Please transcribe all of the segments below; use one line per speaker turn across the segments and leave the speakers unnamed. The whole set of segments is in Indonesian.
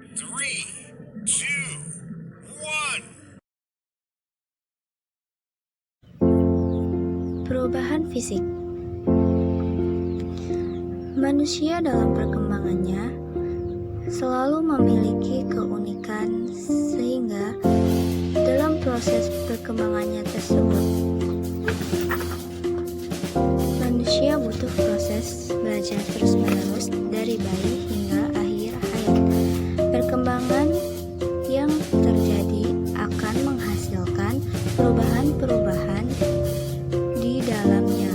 Three, two, one.
Perubahan fisik. Manusia dalam perkembangannya selalu memiliki keunikan sehingga dalam proses perkembangannya tersebut manusia butuh proses belajar terus-menerus dari bayi hingga akhir hayat. Perkembangan yang terjadi akan menghasilkan perubahan-perubahan di dalamnya.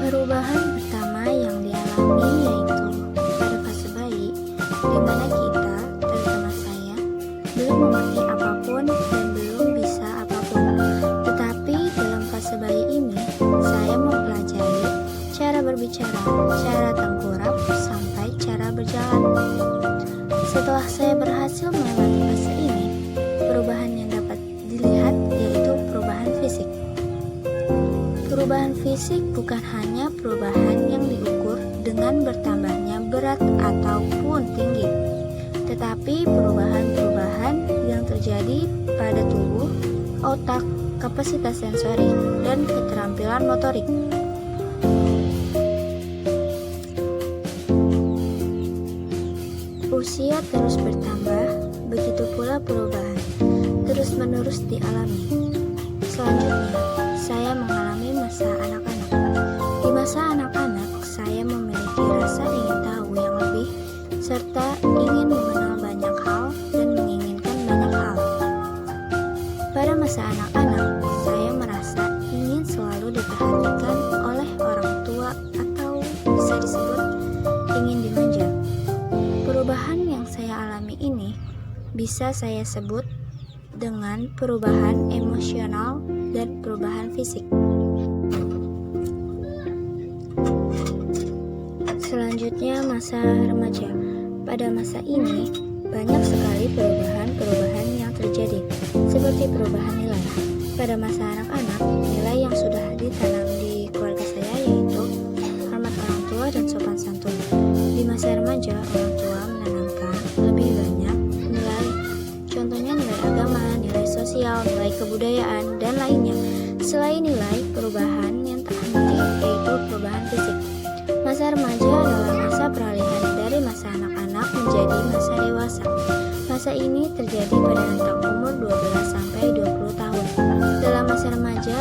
Perubahan pertama yang dialami yaitu pada fase bayi, di mana kita, terutama saya, belum mengerti apapun dan belum bisa apapun. Tetapi dalam fase bayi ini, saya mempelajari cara berbicara, cara tengkurap, sampai cara berjalan. Setelah saya berhasil melewati fase ini, perubahan yang dapat dilihat yaitu perubahan fisik. Perubahan fisik bukan hanya perubahan yang diukur dengan bertambahnya berat ataupun tinggi, tetapi perubahan-perubahan yang terjadi pada tubuh, otak, kapasitas sensori, dan keterampilan motorik. Usia terus bertambah, begitu pula perubahan terus-menerus dialami. Selanjutnya, saya mengalami masa anak-anak. Di masa anak-anak, saya memiliki rasa ingin tahu yang lebih, serta ingin mengenal banyak hal dan menginginkan banyak hal. Pada masa anak-anak, saya merasa ingin selalu diperhatikan oleh orang tua atau bisa disebut ingin dimanja. Perubahan yang saya alami ini bisa saya sebut dengan perubahan emosional dan perubahan fisik. Selanjutnya, masa remaja. Pada masa ini, banyak sekali perubahan-perubahan yang terjadi, seperti perubahan nilai. Pada masa anak-anak, nilai yang sudah ditanam di keluarga saya yaitu hormat orang tua dan sopan santun. Di masa remaja, orang tua menanamkan lebih banyak nilai, contohnya nilai agama, nilai sosial, nilai kebudayaan, dan lainnya. Selain nilai, perubahan yang tak henti yaitu perubahan fisik. Masa remaja adalah masa peralihan dari masa anak-anak menjadi masa dewasa. Masa ini terjadi pada rentang umur 12 sampai 20 tahun. Dalam masa remaja,